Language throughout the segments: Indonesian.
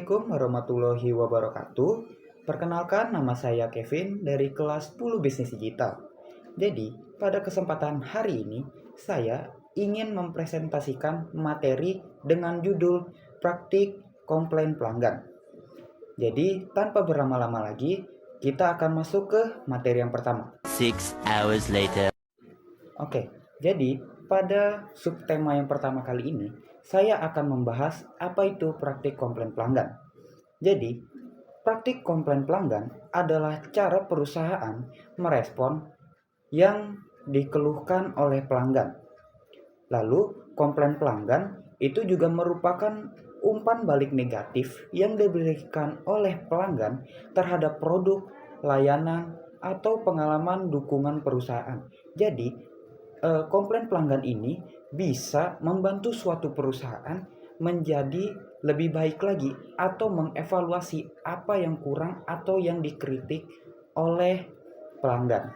Assalamualaikum warahmatullahi wabarakatuh. Perkenalkan, nama saya Kevin dari kelas 10 Bisnis Digital. Jadi, pada kesempatan hari ini, saya ingin mempresentasikan materi dengan judul Praktik Komplain Pelanggan. Jadi, tanpa berlama-lama lagi, kita akan masuk ke materi yang pertama. 6 hours later. Oke, jadi pada subtema yang pertama kali ini, saya akan membahas apa itu praktik komplain pelanggan. Jadi, praktik komplain pelanggan adalah cara perusahaan merespon yang dikeluhkan oleh pelanggan. Lalu, komplain pelanggan itu juga merupakan umpan balik negatif yang diberikan oleh pelanggan terhadap produk, layanan, atau pengalaman dukungan perusahaan. Jadi, komplain pelanggan ini bisa membantu suatu perusahaan menjadi lebih baik lagi atau mengevaluasi apa yang kurang atau yang dikritik oleh pelanggan.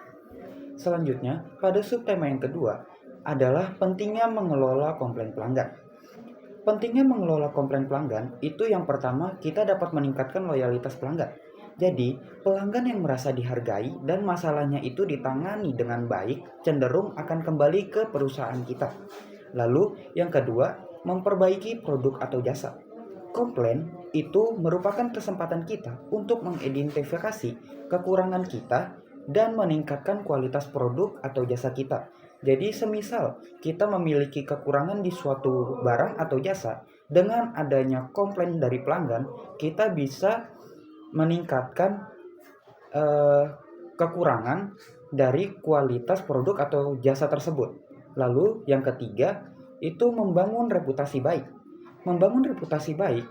Selanjutnya, pada subtema yang kedua adalah pentingnya mengelola komplain pelanggan. Pentingnya mengelola komplain pelanggan itu yang pertama, kita dapat meningkatkan loyalitas pelanggan. Jadi, pelanggan yang merasa dihargai dan masalahnya itu ditangani dengan baik cenderung akan kembali ke perusahaan kita. Lalu, yang kedua, memperbaiki produk atau jasa. Komplain itu merupakan kesempatan kita untuk mengidentifikasi kekurangan kita dan meningkatkan kualitas produk atau jasa kita. Jadi, semisal kita memiliki kekurangan di suatu barang atau jasa, dengan adanya komplain dari pelanggan, kita bisa meningkatkan kekurangan dari kualitas produk atau jasa tersebut. Lalu yang ketiga itu membangun reputasi baik. Membangun reputasi baik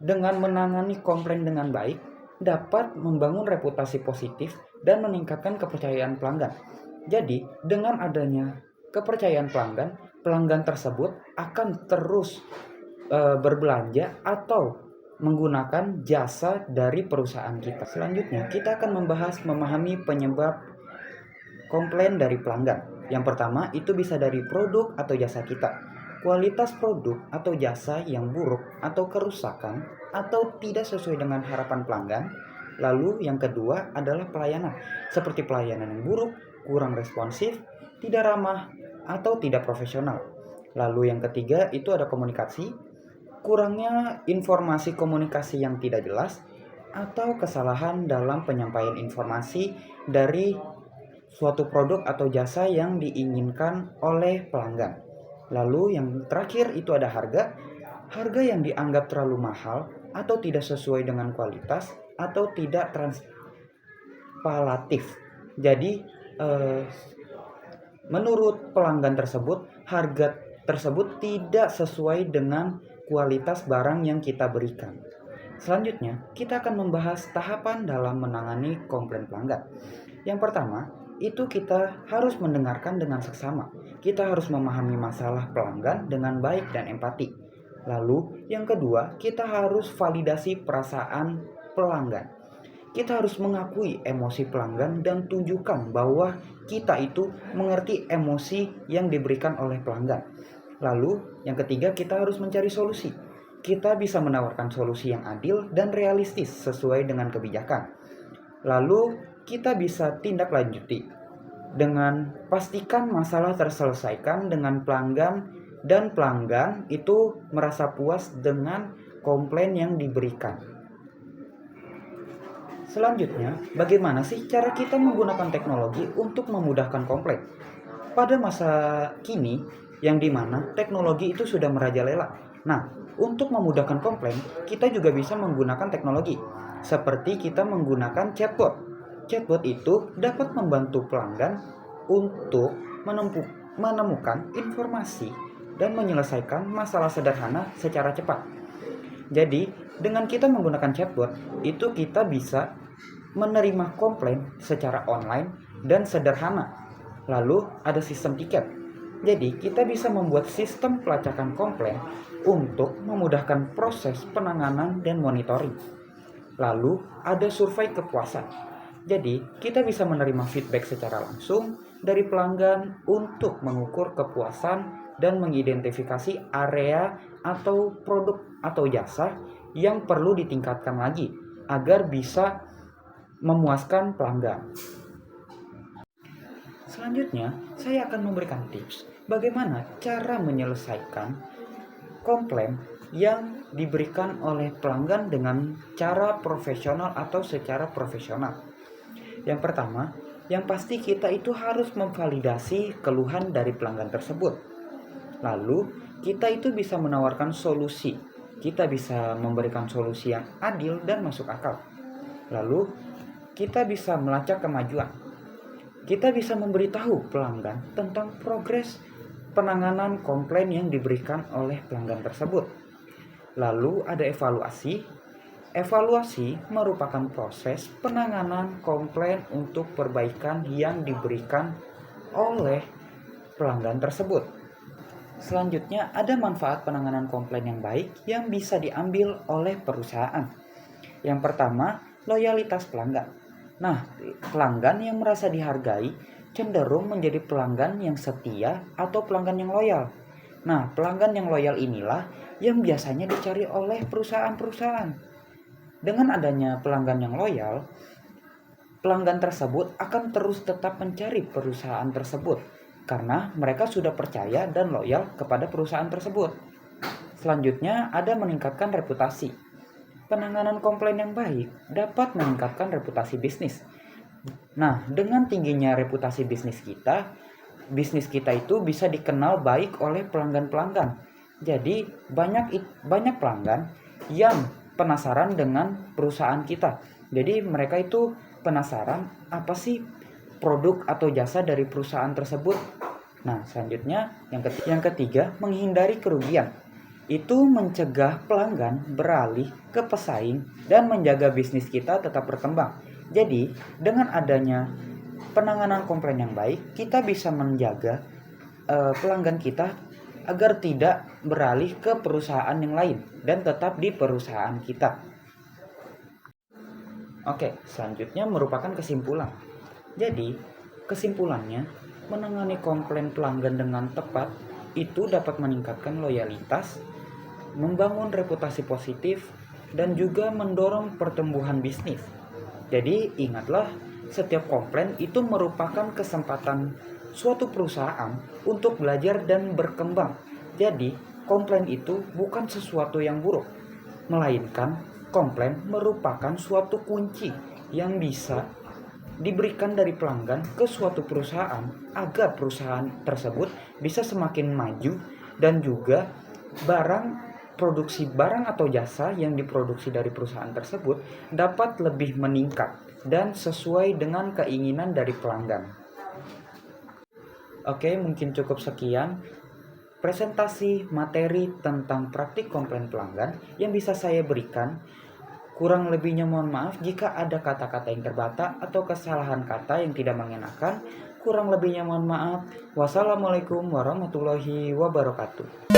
dengan menangani komplain dengan baik dapat membangun reputasi positif dan meningkatkan kepercayaan pelanggan. Jadi dengan adanya kepercayaan pelanggan, pelanggan tersebut akan terus berbelanja atau menggunakan jasa dari perusahaan kita. Selanjutnya, kita akan memahami penyebab komplain dari pelanggan. Yang pertama, itu bisa dari produk atau jasa kita. Kualitas produk atau jasa yang buruk atau kerusakan atau tidak sesuai dengan harapan pelanggan. Lalu yang kedua adalah pelayanan, seperti pelayanan yang buruk, kurang responsif, tidak ramah, atau tidak profesional. Lalu yang ketiga itu ada komunikasi, kurangnya informasi komunikasi yang tidak jelas, atau kesalahan dalam penyampaian informasi dari suatu produk atau jasa yang diinginkan oleh pelanggan. Lalu yang terakhir itu ada harga. Harga yang dianggap terlalu mahal atau tidak sesuai dengan kualitas atau tidak transpalatif. Jadi menurut pelanggan tersebut, harga tersebut tidak sesuai dengan kualitas barang yang kita berikan. Selanjutnya, kita akan membahas tahapan dalam menangani komplain pelanggan. Yang pertama, itu kita harus mendengarkan dengan seksama. Kita harus memahami masalah pelanggan dengan baik dan empati. Lalu, yang kedua, kita harus validasi perasaan pelanggan. Kita harus mengakui emosi pelanggan dan tunjukkan bahwa kita itu mengerti emosi yang diberikan oleh pelanggan. Lalu, yang ketiga, kita harus mencari solusi. Kita bisa menawarkan solusi yang adil dan realistis sesuai dengan kebijakan. Lalu, kita bisa tindak lanjuti dengan pastikan masalah terselesaikan dengan pelanggan dan pelanggan itu merasa puas dengan komplain yang diberikan. Selanjutnya, bagaimana sih cara kita menggunakan teknologi untuk memudahkan komplain? Pada masa kini, yang dimana teknologi itu sudah merajalela. Nah, untuk memudahkan komplain, kita juga bisa menggunakan teknologi. Seperti kita menggunakan chatbot. Chatbot itu dapat membantu pelanggan untuk menemukan informasi dan menyelesaikan masalah sederhana secara cepat. Jadi, dengan kita menggunakan chatbot, itu kita bisa menerima komplain secara online dan sederhana. Lalu ada sistem tiket. Jadi kita bisa membuat sistem pelacakan komplain untuk memudahkan proses penanganan dan monitoring. Lalu ada survei kepuasan. Jadi kita bisa menerima feedback secara langsung dari pelanggan untuk mengukur kepuasan dan mengidentifikasi area atau produk atau jasa yang perlu ditingkatkan lagi agar bisa memuaskan pelanggan. Selanjutnya, saya akan memberikan tips bagaimana cara menyelesaikan komplain yang diberikan oleh pelanggan dengan cara profesional atau secara profesional. Yang pertama, yang pasti kita itu harus memvalidasi keluhan dari pelanggan tersebut. Lalu, kita itu bisa menawarkan solusi. Kita bisa memberikan solusi yang adil dan masuk akal. Lalu, kita bisa melacak kemajuan. Kita bisa memberitahu pelanggan tentang progres penanganan komplain yang diberikan oleh pelanggan tersebut. Lalu ada evaluasi. Evaluasi merupakan proses penanganan komplain untuk perbaikan yang diberikan oleh pelanggan tersebut. Selanjutnya ada manfaat penanganan komplain yang baik yang bisa diambil oleh perusahaan. Yang pertama, loyalitas pelanggan. Nah, pelanggan yang merasa dihargai cenderung menjadi pelanggan yang setia atau pelanggan yang loyal. Nah, pelanggan yang loyal inilah yang biasanya dicari oleh perusahaan-perusahaan. Dengan adanya pelanggan yang loyal, pelanggan tersebut akan terus tetap mencari perusahaan tersebut karena mereka sudah percaya dan loyal kepada perusahaan tersebut. Selanjutnya, ada meningkatkan reputasi. Penanganan komplain yang baik dapat meningkatkan reputasi bisnis. Nah, dengan tingginya reputasi bisnis kita itu bisa dikenal baik oleh pelanggan-pelanggan. Jadi banyak pelanggan yang penasaran dengan perusahaan kita. Jadi mereka itu penasaran apa sih produk atau jasa dari perusahaan tersebut. Nah, selanjutnya yang ketiga, menghindari kerugian. Itu mencegah pelanggan beralih ke pesaing dan menjaga bisnis kita tetap berkembang. Jadi, dengan adanya penanganan komplain yang baik, kita bisa menjaga pelanggan kita agar tidak beralih ke perusahaan yang lain dan tetap di perusahaan kita. Oke, selanjutnya merupakan kesimpulan. Jadi, kesimpulannya, menangani komplain pelanggan dengan tepat itu dapat meningkatkan loyalitas, membangun reputasi positif, dan juga mendorong pertumbuhan bisnis. Jadi, ingatlah, setiap komplain itu merupakan kesempatan suatu perusahaan untuk belajar dan berkembang. Jadi, komplain itu bukan sesuatu yang buruk, melainkan komplain merupakan suatu kunci yang bisa diberikan dari pelanggan ke suatu perusahaan agar perusahaan tersebut bisa semakin maju dan juga produksi barang atau jasa yang diproduksi dari perusahaan tersebut dapat lebih meningkat dan sesuai dengan keinginan dari pelanggan. Oke, mungkin cukup sekian presentasi materi tentang praktik komplain pelanggan yang bisa saya berikan. Kurang lebihnya mohon maaf jika ada kata-kata yang terbata atau kesalahan kata yang tidak mengenakan. Kurang lebihnya mohon maaf. Wassalamualaikum warahmatullahi wabarakatuh.